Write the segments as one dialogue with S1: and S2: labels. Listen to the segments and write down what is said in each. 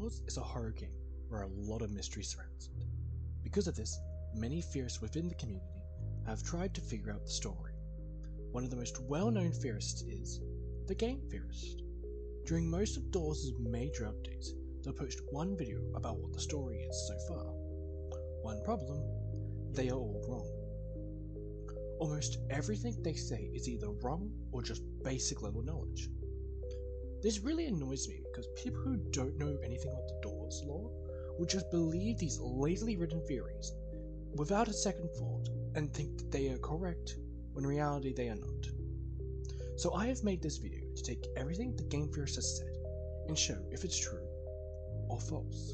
S1: Doors is a horror game where a lot of mystery surrounds it. Because of this, many theorists within the community have tried to figure out the story. One of the most well-known theorists is the Game Theorist. During most of Doors' major updates, they'll post one video about what the story is so far. One problem, they are all wrong. Almost everything they say is either wrong or just basic level knowledge. This really annoys me because people who don't know anything about the Doors lore would just believe these lazily written theories without a second thought and think that they are correct when in reality they are not. So I have made this video to take everything the Game Theorist has said and show if it's true or false.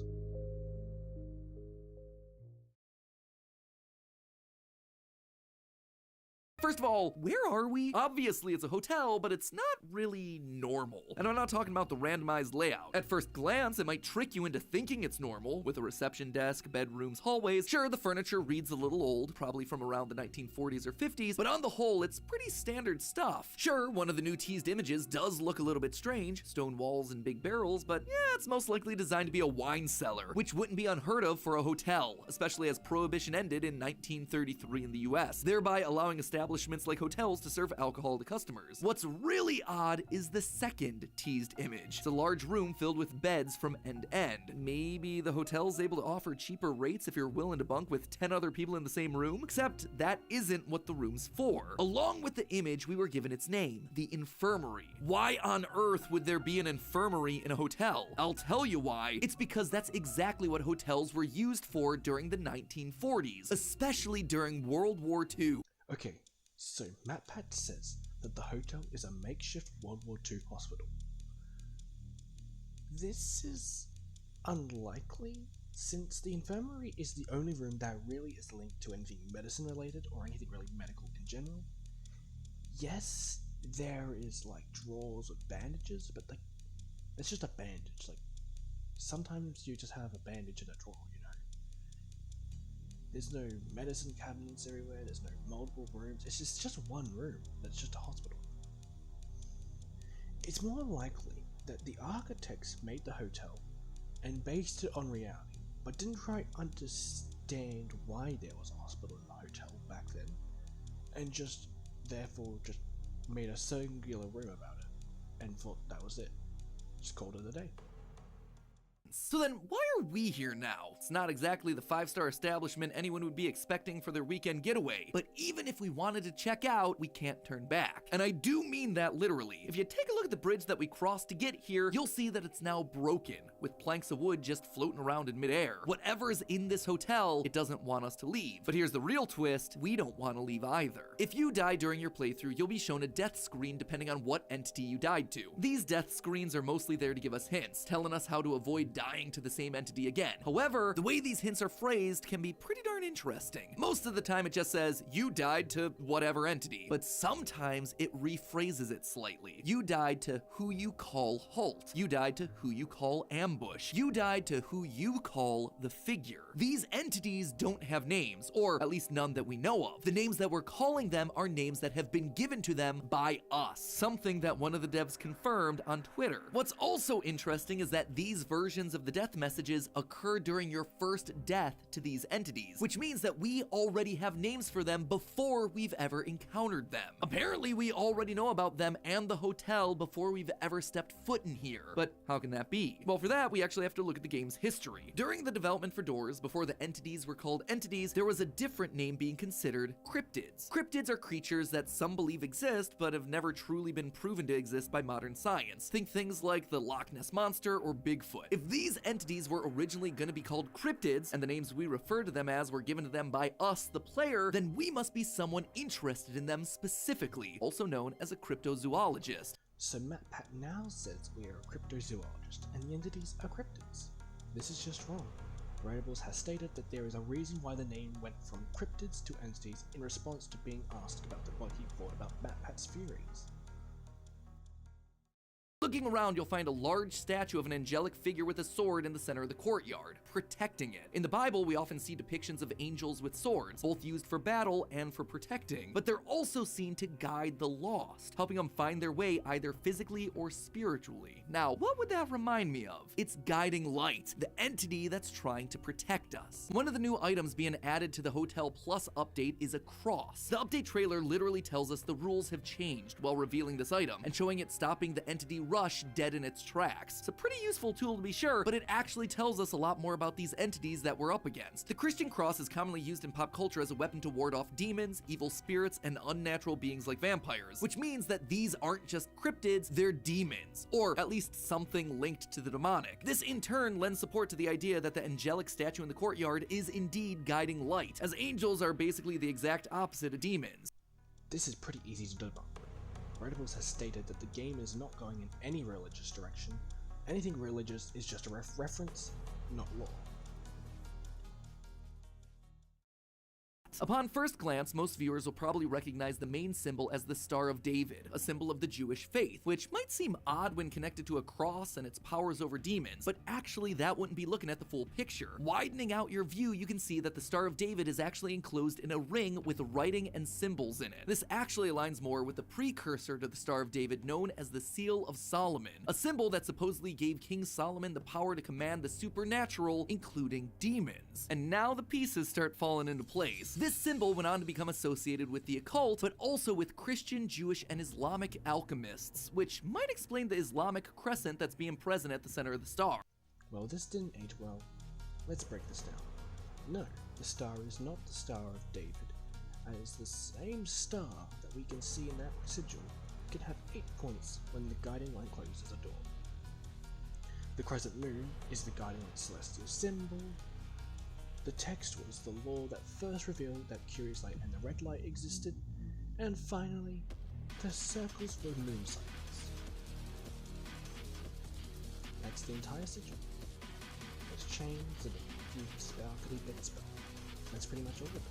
S2: First of all, where are we? Obviously it's a hotel, but it's not really normal. And I'm not talking about the randomized layout. At first glance, it might trick you into thinking it's normal, with a reception desk, bedrooms, hallways. Sure, the furniture reads a little old, probably from around the 1940s or 50s, but on the whole, it's pretty standard stuff. Sure, one of the new teased images does look a little bit strange, stone walls and big barrels, but yeah, it's most likely designed to be a wine cellar, which wouldn't be unheard of for a hotel, especially as Prohibition ended in 1933 in the US, thereby allowing establishments like hotels to serve alcohol to customers. What's really odd is the second teased image. It's a large room filled with beds from end to end. Maybe the hotel's able to offer cheaper rates if you're willing to bunk with 10 other people in the same room? Except that isn't what the room's for. Along with the image, we were given its name, the infirmary. Why on earth would there be an infirmary in a hotel? I'll tell you why. It's because that's exactly what hotels were used for during the 1940s, especially during World War II.
S1: Okay, so MatPat says that the hotel is a makeshift World War II hospital. This is unlikely, since the infirmary is the only room that really is linked to anything medicine related or anything really medical in general. Yes, there is like drawers with bandages, but like, it's just a bandage. Like, sometimes you just have a bandage in a drawer, you know. There's no medicine cabinets everywhere, there's no multiple rooms, it's just one room that's just a hospital. It's more likely that the architects made the hotel and based it on reality, but didn't quite understand why there was a hospital in the hotel back then, and just therefore just made a singular room about it, and thought that was it. Just called it a day.
S2: So then, why are we here now? It's not exactly the 5-star establishment anyone would be expecting for their weekend getaway, but even if we wanted to check out, we can't turn back. And I do mean that literally. If you take a look at the bridge that we crossed to get here, you'll see that it's now broken, with planks of wood just floating around in midair. Whatever is in this hotel, it doesn't want us to leave. But here's the real twist, we don't want to leave either. If you die during your playthrough, you'll be shown a death screen depending on what entity you died to. These death screens are mostly there to give us hints, telling us how to avoid dying to the same entity again. However, the way these hints are phrased can be pretty darn interesting. Most of the time it just says, you died to whatever entity, but sometimes it rephrases it slightly. You died to who you call Halt. You died to who you call Ambush. You died to who you call the Figure. These entities don't have names, or at least none that we know of. The names that we're calling them are names that have been given to them by us, something that one of the devs confirmed on Twitter. What's also interesting is that these versions of the death messages occur during your first death to these entities, which means that we already have names for them before we've ever encountered them. Apparently, we already know about them and the hotel before we've ever stepped foot in here. But how can that be? Well, for that, we actually have to look at the game's history. During the development for Doors, before the entities were called entities, there was a different name being considered cryptids. Cryptids are creatures that some believe exist, but have never truly been proven to exist by modern science. Think things like the Loch Ness Monster or Bigfoot. If these entities were originally going to be called cryptids, and the names we refer to them as were given to them by us, the player, then we must be someone interested in them specifically, also known as a cryptozoologist.
S1: So MatPat now says we are a cryptozoologist, and the entities are cryptids. This is just wrong. Writables has stated that there is a reason why the name went from cryptids to entities in response to being asked about what he thought about MatPat's theories.
S2: Looking around, you'll find a large statue of an angelic figure with a sword in the center of the courtyard, protecting it. In the Bible, we often see depictions of angels with swords, both used for battle and for protecting, but they're also seen to guide the lost, helping them find their way either physically or spiritually. Now, what would that remind me of? It's guiding light, the entity that's trying to protect us. One of the new items being added to the Hotel Plus update is a cross. The update trailer literally tells us the rules have changed while revealing this item, and showing it stopping the entity rush dead in its tracks. It's a pretty useful tool to be sure, but it actually tells us a lot more about these entities that we're up against. The Christian cross is commonly used in pop culture as a weapon to ward off demons, evil spirits, and unnatural beings like vampires, which means that these aren't just cryptids, they're demons, or at least something linked to the demonic. This in turn lends support to the idea that the angelic statue in the courtyard is indeed guiding light, as angels are basically the exact opposite of demons.
S1: This is pretty easy to debunk. Redibles has stated that the game is not going in any religious direction. Anything religious is just a reference, not law.
S2: Upon first glance, most viewers will probably recognize the main symbol as the Star of David, a symbol of the Jewish faith, which might seem odd when connected to a cross and its powers over demons, but actually that wouldn't be looking at the full picture. Widening out your view, you can see that the Star of David is actually enclosed in a ring with writing and symbols in it. This actually aligns more with the precursor to the Star of David known as the Seal of Solomon, a symbol that supposedly gave King Solomon the power to command the supernatural, including demons. And now the pieces start falling into place. This symbol went on to become associated with the occult, but also with Christian, Jewish, and Islamic alchemists, which might explain the Islamic crescent that's being present at the center of the star.
S1: Well, this didn't age well. Let's break this down. No, the star is not the Star of David, and it's the same star that we can see in that sigil. It can have 8 points when the guiding light closes a door. The crescent moon is the guiding light celestial symbol. The text was the law that first revealed that curious light and the red light existed, and finally, the circles were moon cycles. That's the entire sigil. There's chains and a few sparkly bits, but that's pretty much all of it.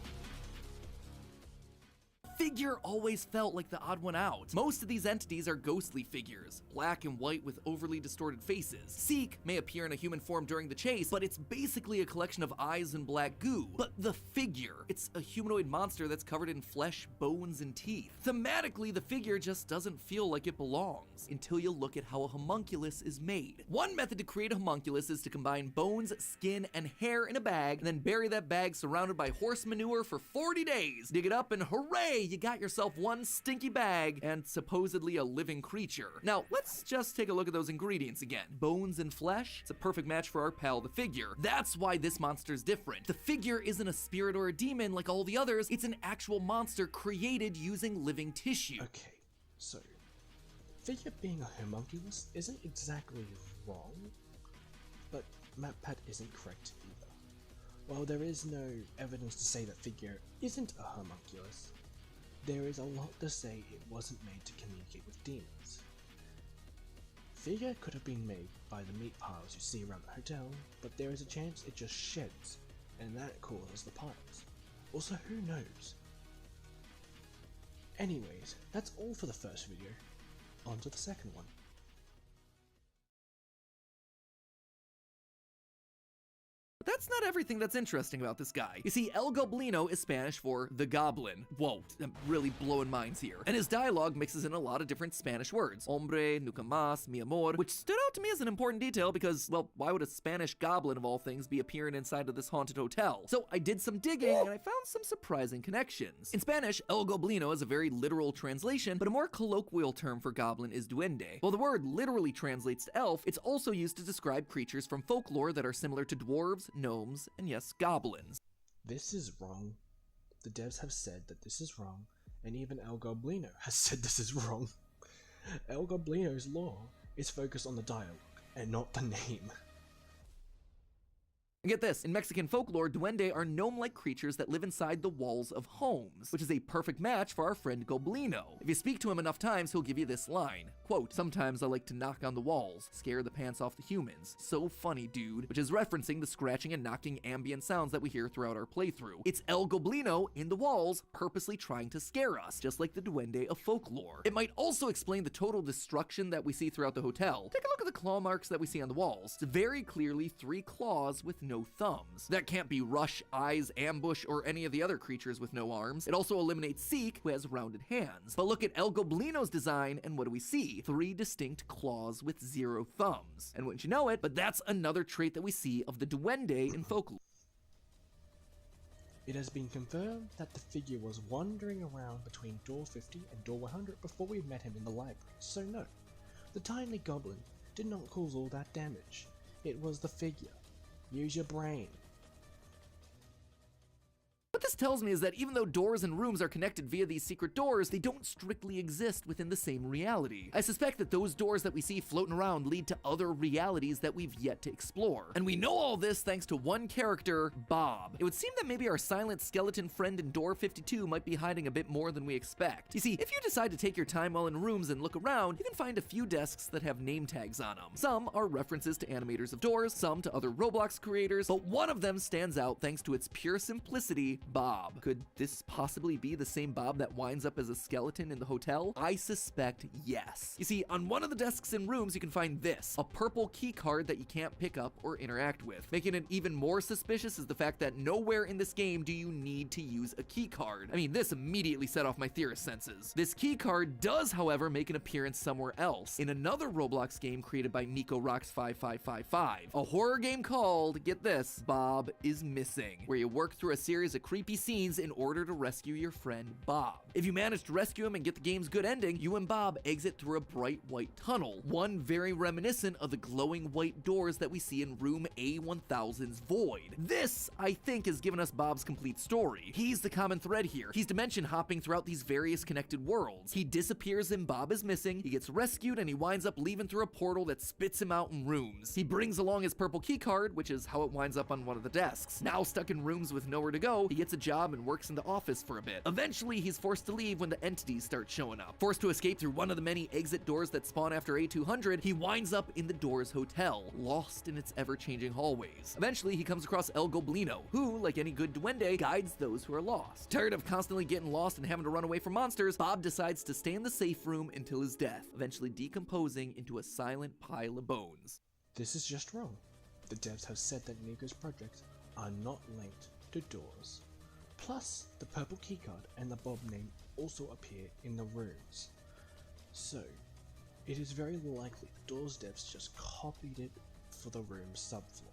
S2: Figure always felt like the odd one out. Most of these entities are ghostly figures, black and white with overly distorted faces. Seek may appear in a human form during the chase, but it's basically a collection of eyes and black goo. But the figure, it's a humanoid monster that's covered in flesh, bones, and teeth. Thematically, the figure just doesn't feel like it belongs, until you look at how a homunculus is made. One method to create a homunculus is to combine bones, skin, and hair in a bag, and then bury that bag surrounded by horse manure for 40 days. Dig it up and hooray! You got yourself one stinky bag and supposedly a living creature. Now, let's just take a look at those ingredients again. Bones and flesh? It's a perfect match for our pal, the figure. That's why this monster's different. The figure isn't a spirit or a demon like all the others, it's an actual monster created using living tissue.
S1: Okay, so, figure being a homunculus isn't exactly wrong, but MatPat isn't correct either. While there is no evidence to say that figure isn't a homunculus, there is a lot to say it wasn't made to communicate with demons. Figure could have been made by the meat piles you see around the hotel, but there is a chance it just sheds, and that causes the piles. Also, who knows? Anyways, that's all for the first video. On to the second one.
S2: But that's not everything that's interesting about this guy. You see, El Goblino is Spanish for the goblin. Whoa, I'm really blowing minds here. And his dialogue mixes in a lot of different Spanish words. Hombre, nunca más, mi amor, which stood out to me as an important detail because, well, why would a Spanish goblin of all things be appearing inside of this haunted hotel? So I did some digging and I found some surprising connections. In Spanish, El Goblino is a very literal translation, but a more colloquial term for goblin is duende. While the word literally translates to elf, it's also used to describe creatures from folklore that are similar to dwarves, gnomes, and yes, goblins.
S1: This is wrong. The devs have said that this is wrong, and even El Goblino has said this is wrong. El Goblino's lore is focused on the dialogue, and not the name.
S2: And get this, in Mexican folklore, duende are gnome-like creatures that live inside the walls of homes, which is a perfect match for our friend Goblino. If you speak to him enough times, he'll give you this line, quote, "Sometimes I like to knock on the walls, scare the pants off the humans. So funny, dude," which is referencing the scratching and knocking ambient sounds that we hear throughout our playthrough. It's El Goblino in the walls, purposely trying to scare us, just like the duende of folklore. It might also explain the total destruction that we see throughout the hotel. Take a look at the claw marks that we see on the walls. It's very clearly 3 claws with no thumbs. That can't be Rush, Eyes, Ambush, or any of the other creatures with no arms. It also eliminates Seek, who has rounded hands. But look at El Goblino's design, and what do we see? 3 distinct claws with 0 thumbs. And wouldn't you know it, but that's another trait that we see of the duende in folklore.
S1: It has been confirmed that the figure was wandering around between door 50 and door 100 before we met him in the library, so no, the tiny goblin did not cause all that damage. It was the figure. Use your brain.
S2: What this tells me is that even though doors and rooms are connected via these secret doors, they don't strictly exist within the same reality. I suspect that those doors that we see floating around lead to other realities that we've yet to explore. And we know all this thanks to one character, Bob. It would seem that maybe our silent skeleton friend in door 52 might be hiding a bit more than we expect. You see, if you decide to take your time while in rooms and look around, you can find a few desks that have name tags on them. Some are references to animators of doors, some to other Roblox creators, but one of them stands out thanks to its pure simplicity, Bob. Could this possibly be the same Bob that winds up as a skeleton in the hotel? I suspect yes. You see, on one of the desks in rooms, you can find this, a purple key card that you can't pick up or interact with. Making it even more suspicious is the fact that nowhere in this game do you need to use a key card. I mean, this immediately set off my theorist senses. This key card does, however, make an appearance somewhere else, in another Roblox game created by Nico Rocks 5555, a horror game called, get this, Bob is Missing, where you work through a series of creepy scenes in order to rescue your friend Bob. If you manage to rescue him and get the game's good ending, you and Bob exit through a bright white tunnel, one very reminiscent of the glowing white doors that we see in room A1000's Void. This, I think, has given us Bob's complete story. He's the common thread here. He's dimension hopping throughout these various connected worlds. He disappears and Bob is missing, he gets rescued, and he winds up leaving through a portal that spits him out in rooms. He brings along his purple key card, which is how it winds up on one of the desks. Now stuck in rooms with nowhere to go, he gets a job and works in the office for a bit. Eventually, he's forced to leave when the entities start showing up. Forced to escape through one of the many exit doors that spawn after A200, he winds up in the Doors Hotel, lost in its ever-changing hallways. Eventually, he comes across El Goblino, who, like any good duende, guides those who are lost. Tired of constantly getting lost and having to run away from monsters, Bob decides to stay in the safe room until his death, eventually decomposing into a silent pile of bones.
S1: This is just wrong. The devs have said that Nico's projects are not linked to doors. Plus, the purple keycard and the Bob name also appear in the rooms. So, it is very likely the Doors devs just copied it for the room subfloor.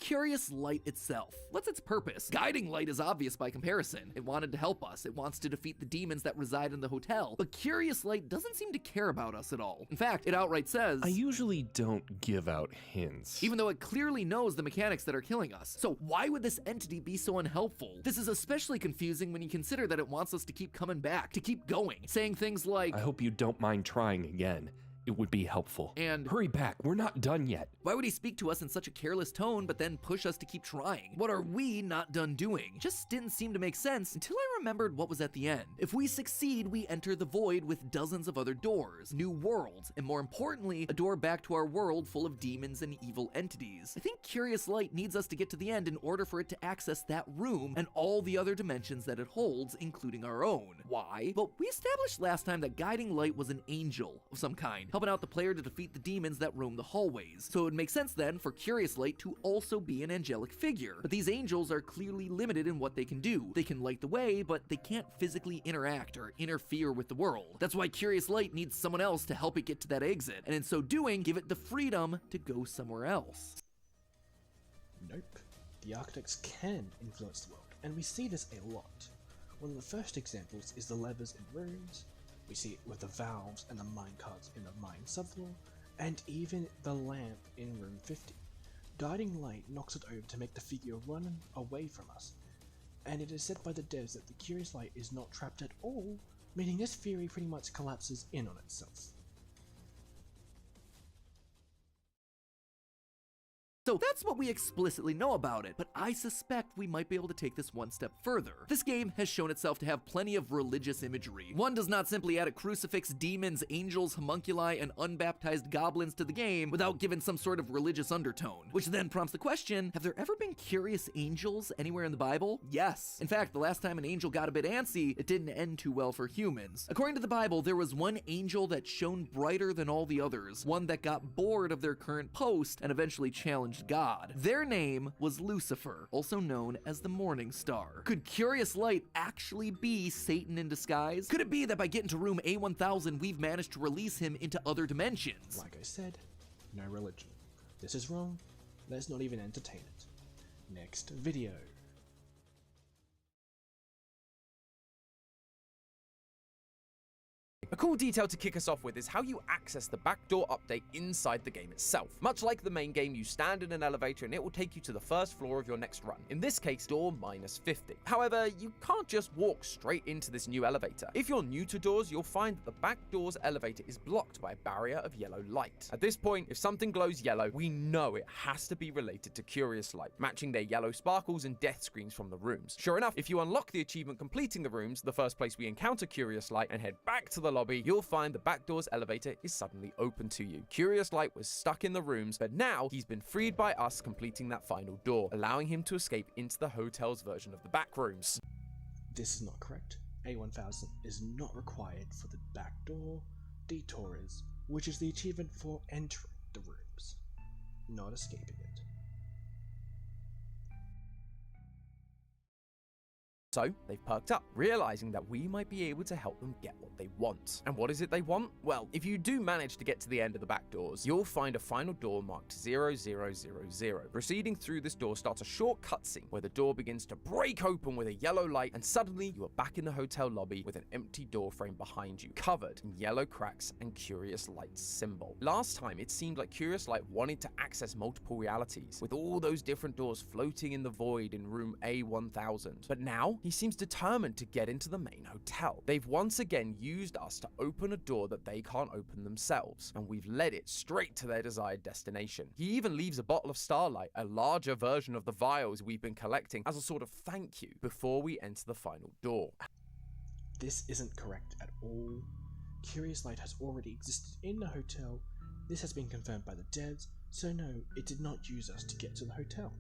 S2: Curious Light itself. What's its purpose? Guiding Light is obvious by comparison. It wanted to help us. It wants to defeat the demons that reside in the hotel. But Curious Light doesn't seem to care about us at all. In fact, it outright says,
S3: I usually don't give out hints.
S2: even though it clearly knows the mechanics that are killing us. So why would this entity be so unhelpful? This is especially confusing when you consider that it wants us to keep coming back, to keep going, saying things like,
S3: I hope you don't mind trying again. It would be helpful.
S2: And
S3: hurry back, we're not done yet.
S2: why would he speak to us in such a careless tone but then push us to keep trying? What are we not done doing? Just didn't seem to make sense until I remembered what was at the end. If we succeed, we enter the void with dozens of other doors, new worlds, and more importantly, a door back to our world full of demons and evil entities. I think Curious Light needs us to get to the end in order for it to access that room and all the other dimensions that it holds, including our own. Why? Well, we established last time that Guiding Light was an angel of some kind, helping out the player to defeat the demons that roam the hallways. So it would make sense then for Curious Light to also be an angelic figure. But these angels are clearly limited in what they can do. They can light the way, but they can't physically interact or interfere with the world. That's why Curious Light needs someone else to help it get to that exit, and in so doing, give it the freedom to go somewhere else.
S1: Nope. The architects can influence the world, and we see this a lot. One of the first examples is the levers in rooms. We see it with the valves and the minecarts in the mine subfloor, and even the lamp in room 50. Guiding Light knocks it over to make the figure run away from us, and it is said by the devs that the Curious Light is not trapped at all, meaning this theory pretty much collapses in on itself.
S2: So that's what we explicitly know about it, but I suspect we might be able to take this one step further. This game has shown itself to have plenty of religious imagery. One does not simply add a crucifix, demons, angels, homunculi, and unbaptized goblins to the game without giving some sort of religious undertone. Which then prompts the question, have there ever been curious angels anywhere in the Bible? Yes. In fact, the last time an angel got a bit antsy, it didn't end too well for humans. According to the Bible, there was one angel that shone brighter than all the others, one that got bored of their current post and eventually challenged God. Their name was Lucifer, also known as the Morning Star. Could Curious Light actually be Satan in disguise? Could it be that by getting to room A1000, we've managed to release him into other dimensions?
S1: Like I said, no religion. This is wrong. Let's not even entertain it. Next video.
S4: A cool detail to kick us off with is how you access the backdoor update inside the game itself. Much like the main game, you stand in an elevator and it will take you to the first floor of your next run, in this case door -50. However, you can't just walk straight into this new elevator. If you're new to doors, you'll find that the back door's elevator is blocked by a barrier of yellow light. At this point, if something glows yellow, we know it has to be related to Curious Light, matching their yellow sparkles and death screens from the rooms. Sure enough, if you unlock the achievement completing the rooms, the first place we encounter Curious Light, and head back to the lobby, you'll find the back door's elevator is suddenly open to you. Curious Light was stuck in the rooms, but now he's been freed by us completing that final door, allowing him to escape into the hotel's version of the back rooms.
S1: This is not correct. A1000 is not required for the back door. Detour is, which is the achievement for entering the rooms, not escaping it.
S4: So, they've perked up, realizing that we might be able to help them get what they want. And what is it they want? Well, if you do manage to get to the end of the back doors, you'll find a final door marked 0000. Proceeding through this door starts a short cutscene where the door begins to break open with a yellow light, and suddenly you are back in the hotel lobby with an empty door frame behind you, covered in yellow cracks and Curious Light's symbol. Last time, it seemed like Curious Light wanted to access multiple realities, with all those different doors floating in the void in room A1000. But now, he seems determined to get into the main hotel. They've once again used us to open a door that they can't open themselves, and we've led it straight to their desired destination. He even leaves a bottle of Starlight, a larger version of the vials we've been collecting, as a sort of thank you before we enter the final door.
S1: This isn't correct at all. Curious Light has already existed in the hotel. This has been confirmed by the devs, so no, it did not use us to get to the hotel.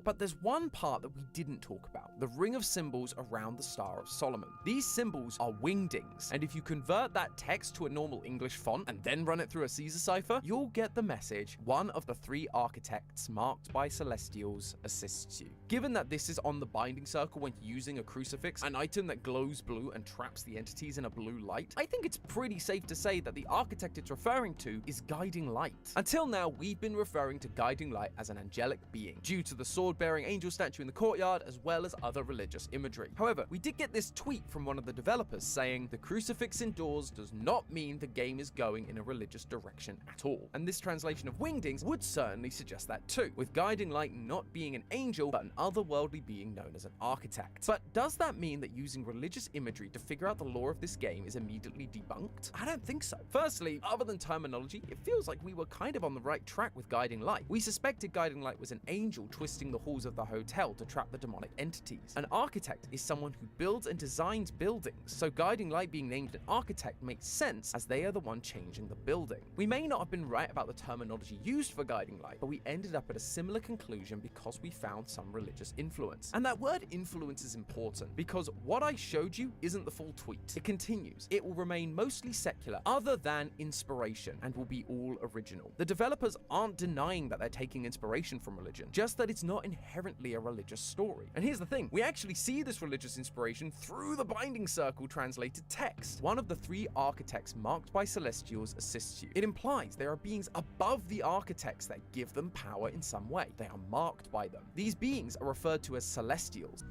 S4: But there's one part that we didn't talk about, the ring of symbols around the Star of Solomon. These symbols are wingdings, and if you convert that text to a normal English font and then run it through a Caesar cipher, you'll get the message, one of the 3 architects marked by Celestials assists you. Given that this is on the binding circle when using a crucifix, an item that glows blue and traps the entities in a blue light, I think it's pretty safe to say that the architect it's referring to is Guiding Light. Until now, we've been referring to Guiding Light as an angelic being, due to the sword-bearing angel statue in the courtyard, as well as other religious imagery. However, we did get this tweet from one of the developers saying, the crucifix indoors does not mean the game is going in a religious direction at all. And this translation of wingdings would certainly suggest that too, with Guiding Light not being an angel, but an otherworldly being known as an architect. But does that mean that using religious imagery to figure out the lore of this game is immediately debunked? I don't think so. Firstly, other than terminology, it feels like we were kind of on the right track with Guiding Light. We suspected Guiding Light was an angel twisting the halls of the hotel to trap the demonic entities. An architect is someone who builds and designs buildings, so Guiding Light being named an architect makes sense as they are the one changing the building. We may not have been right about the terminology used for Guiding Light, but we ended up at a similar conclusion because we found some religious influence. And that word influence is important, because what I showed you isn't the full tweet. It continues. It will remain mostly secular, other than inspiration, and will be all original. The developers aren't denying that they're taking inspiration from religion, just that it's not inherently a religious story. And here's the thing, we actually see this religious inspiration through the binding circle translated text. One of the 3 architects marked by Celestials assists you. It implies there are beings above the architects that give them power in some way. They are marked by them. These beings are referred to as Celestials.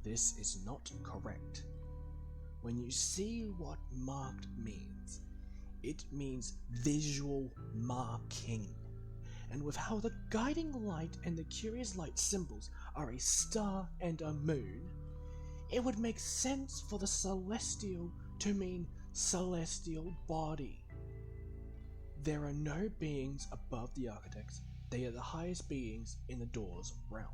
S1: This is not correct. When you see what marked means, it means visual marking. And with how the Guiding Light and the Curious Light symbols are a star and a moon, it would make sense for the celestial to mean celestial body. There are no beings above the architects, they are the highest beings in the door's realm.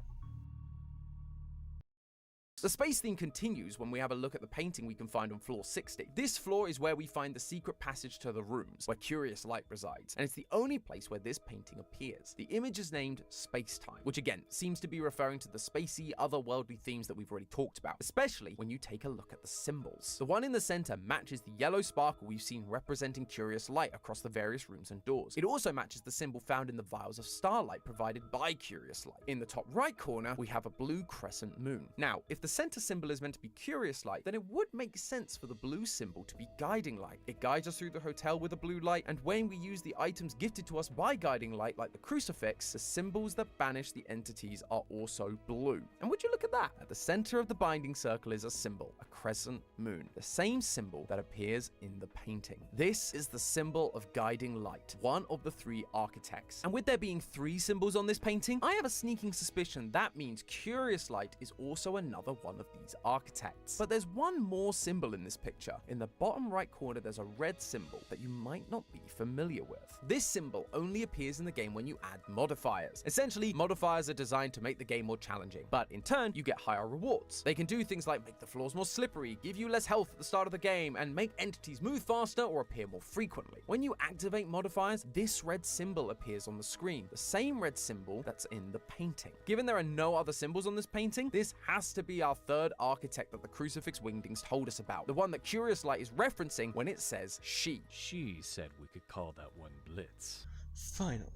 S4: The space theme continues when we have a look at the painting we can find on floor 60. This floor is where we find the secret passage to the rooms, where Curious Light resides, and it's the only place where this painting appears. The image is named Space-Time, which again seems to be referring to the spacey, otherworldly themes that we've already talked about, especially when you take a look at the symbols. The one in the center matches the yellow sparkle we've seen representing Curious Light across the various rooms and doors. It also matches the symbol found in the vials of starlight provided by Curious Light. In the top right corner, we have a blue crescent moon. Now, if the center symbol is meant to be Curious Light, then it would make sense for the blue symbol to be Guiding Light. It guides us through the hotel with a blue light, and when we use the items gifted to us by Guiding Light, like the crucifix, the symbols that banish the entities are also blue. And would you look at that? At the center of the binding circle is a symbol, a crescent moon, the same symbol that appears in the painting. This is the symbol of Guiding Light, one of the 3 architects. And with there being 3 symbols on this painting, I have a sneaking suspicion that means Curious Light is also another one of these architects. But there's one more symbol in this picture. In the bottom right corner, there's a red symbol that you might not be familiar with. This symbol only appears in the game when you add modifiers. Essentially, modifiers are designed to make the game more challenging, but in turn, you get higher rewards. They can do things like make the floors more slippery, give you less health at the start of the game, and make entities move faster or appear more frequently. When you activate modifiers, this red symbol appears on the screen, the same red symbol that's in the painting. Given there are no other symbols on this painting, this has to be our third architect that the Crucifix Wingdings told us about, the one that Curious Light is referencing when it says she.
S3: She said we could call that one Blitz.
S1: Finally,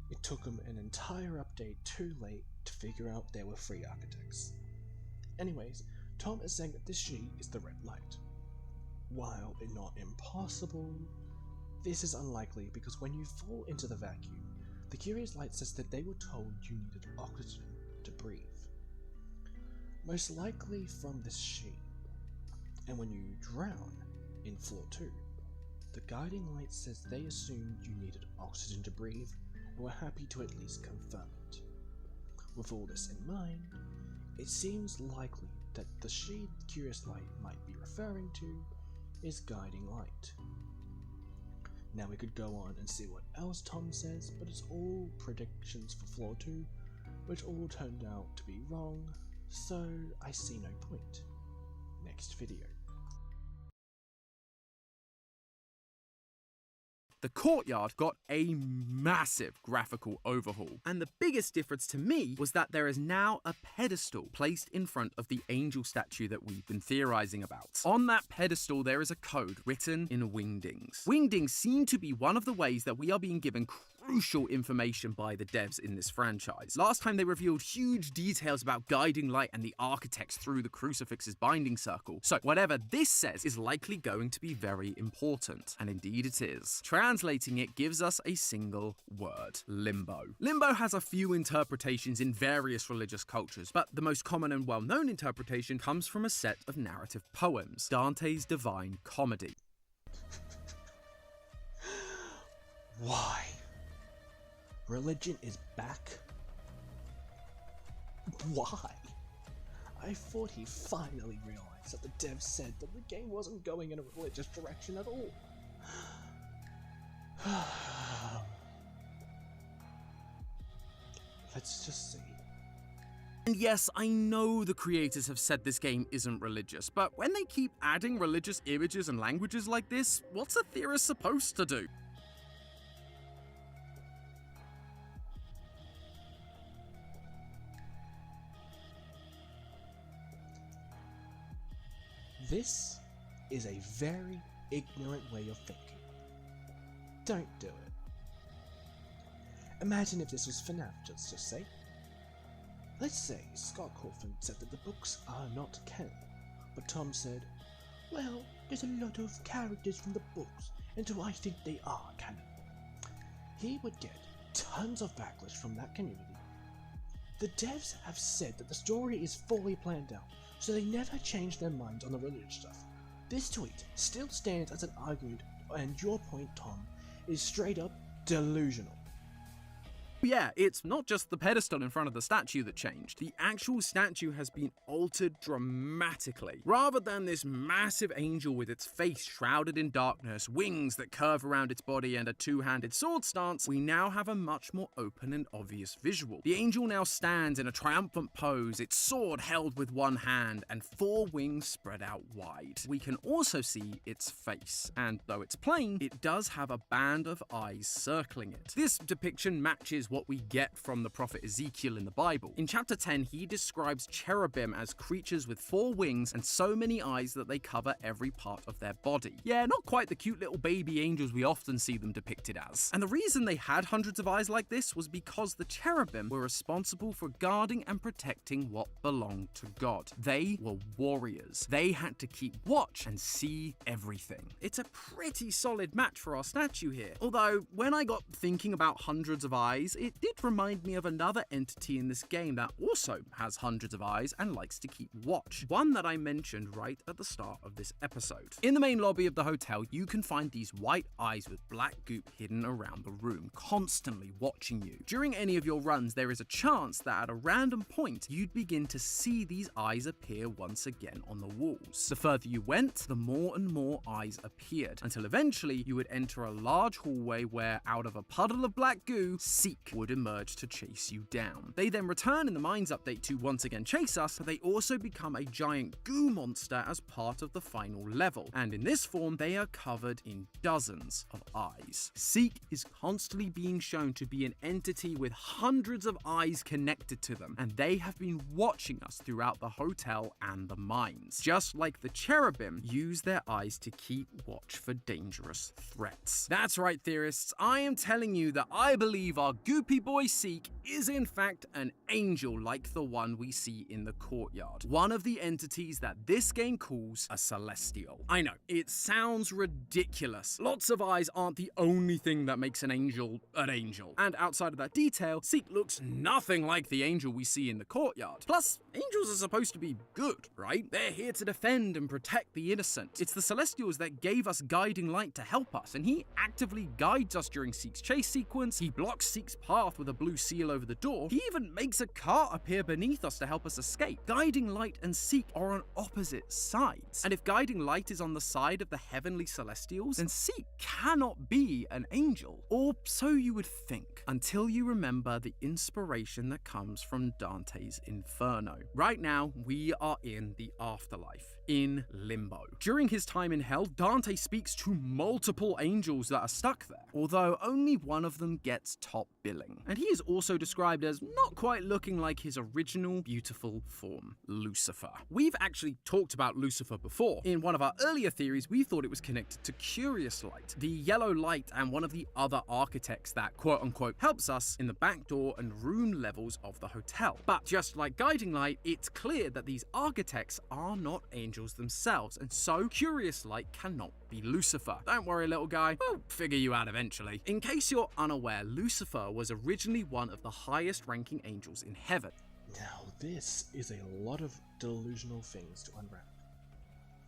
S1: it took them an entire update too late to figure out there were 3 architects. Anyways, Tom is saying that this she is the red light. While it not impossible, this is unlikely because when you fall into the vacuum, the Curious Light says that they were told you needed oxygen to breathe. Most likely from this she. And when you drown in floor 2, the Guiding Light says they assumed you needed oxygen to breathe and were happy to at least confirm it. With all this in mind, it seems likely that the she the Curious Light might be referring to is Guiding Light. Now we could go on and see what else Tom says, but it's all predictions for floor 2, which all turned out to be wrong, so I see no point. Next video.
S5: The courtyard got a massive graphical overhaul, and the biggest difference to me was that there is now a pedestal placed in front of the angel statue that we've been theorizing about. On that pedestal there is a code written in Wingdings. Wingdings seem to be one of the ways that we are being given crucial information by the devs in this franchise. Last time they revealed huge details about Guiding Light and the architects through the Crucifix's binding circle, so whatever this says is likely going to be very important, and indeed it is. Translating it gives us a single word: limbo. Limbo has a few interpretations in various religious cultures, but the most common and well-known interpretation comes from a set of narrative poems, Dante's Divine Comedy.
S1: Why? Religion is back? Why? I thought he finally realized that the devs said that the game wasn't going in a religious direction at all. Let's just see.
S5: And yes, I know the creators have said this game isn't religious, but when they keep adding religious images and languages like this, what's a theorist supposed to do?
S1: This is a very ignorant way of thinking. Don't do it. Imagine if this was FNAF, just say. Let's say Scott Cawthon said that the books are not canon, but Tom said, well, there's a lot of characters from the books, and so I think they are canon. He would get tons of backlash from that community. The devs have said that the story is fully planned out, so they never change their minds on the religious stuff. This tweet still stands as an argument, and your point, Tom, is straight up delusional.
S5: Yeah, it's not just the pedestal in front of the statue that changed. The actual statue has been altered dramatically. Rather than this massive angel with its face shrouded in darkness, wings that curve around its body, and a two-handed sword stance, we now have a much more open and obvious visual. The angel now stands in a triumphant pose, its sword held with one hand, and 4 wings spread out wide. We can also see its face, and though it's plain, it does have a band of eyes circling it. This depiction matches what we get from the prophet Ezekiel in the Bible. In chapter 10, he describes cherubim as creatures with 4 wings and so many eyes that they cover every part of their body. Yeah, not quite the cute little baby angels we often see them depicted as. And the reason they had hundreds of eyes like this was because the cherubim were responsible for guarding and protecting what belonged to God. They were warriors. They had to keep watch and see everything. It's a pretty solid match for our statue here. Although, when I got thinking about hundreds of eyes, it did remind me of another entity in this game that also has hundreds of eyes and likes to keep watch. One that I mentioned right at the start of this episode. In the main lobby of the hotel, you can find these white eyes with black goop hidden around the room, constantly watching you. During any of your runs, there is a chance that at a random point, you'd begin to see these eyes appear once again on the walls. The further you went, the more and more eyes appeared, until eventually you would enter a large hallway where, out of a puddle of black goo, Seek would emerge to chase you down. They then return in the Mines update to once again chase us, but they also become a giant goo monster as part of the final level, and in this form they are covered in dozens of eyes. Seek is constantly being shown to be an entity with hundreds of eyes connected to them, and they have been watching us throughout the hotel and the mines. Just like the cherubim use their eyes to keep watch for dangerous threats. That's right, theorists, I am telling you that I believe our goopy boy Seek is in fact an angel like the one we see in the courtyard. One of the entities that this game calls a celestial. I know, it sounds ridiculous. Lots of eyes aren't the only thing that makes an angel an angel. And outside of that detail, Seek looks nothing like the angel we see in the courtyard. Plus, angels are supposed to be good, right? They're here to defend and protect the innocent. It's the Celestials that gave us guiding light to help us, and he actively guides us during Seek's chase sequence. He blocks Seek's path with a blue seal over the door. He even makes a cart appear beneath us to help us escape. Guiding light and Seek are on opposite sides. And if guiding light is on the side of the heavenly Celestials, then Seek cannot be an angel. Or so you would think, until you remember the inspiration that comes from Dante's Inferno. Right now, we are in the afterlife, in limbo. During his time in hell, Dante speaks to multiple angels that are stuck there, although only one of them gets top billing. And he is also described as not quite looking like his original beautiful form, Lucifer. We've actually talked about Lucifer before. In one of our earlier theories, we thought it was connected to Curious Light, the yellow light and one of the other architects that quote-unquote helps us in the back door and room levels of the hotel. But just like Guiding Light, it's clear that these architects are not angels themselves, and so Curious Light cannot be Lucifer. Don't worry, little guy, we'll figure you out eventually. In case you're unaware, Lucifer was originally one of the highest ranking angels in heaven.
S1: Now, this is a lot of delusional things to unwrap.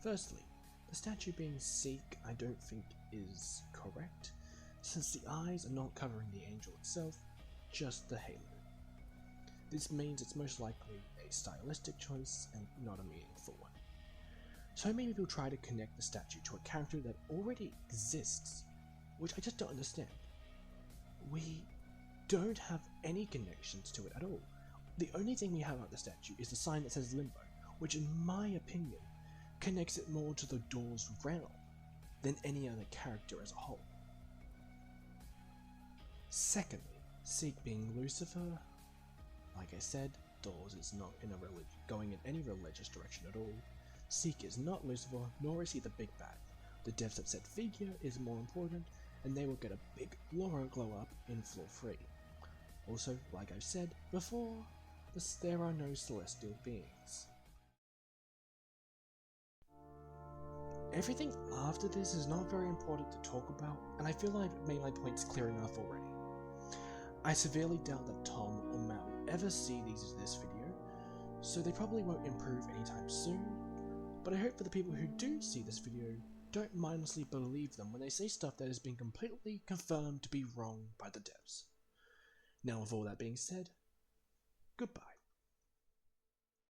S1: Firstly, the statue being Seek I don't think is correct, since the eyes are not covering the angel itself, just the halo. This means it's most likely a stylistic choice and not a meaningful one. So many people try to connect the statue to a character that already exists, which I just don't understand. We don't have any connections to it at all. The only thing we have about the statue is the sign that says Limbo, which in my opinion connects it more to the Doors realm than any other character as a whole. Secondly, Seek being Lucifer, like I said, Doors is not going in any religious direction at all. Seek is not Lucifer, nor is he the big bad. The devs have said Figure is more important, and they will get a big Laura glow up in floor 3. Also, like I've said before, there are no celestial beings. Everything after this is not very important to talk about, and I feel I've made my points clear enough already. I severely doubt that Tom or Matt will ever see this video, so they probably won't improve anytime soon, but I hope for the people who do see this video, don't mindlessly believe them when they say stuff that has been completely confirmed to be wrong by the devs. Now, with all that being said, goodbye.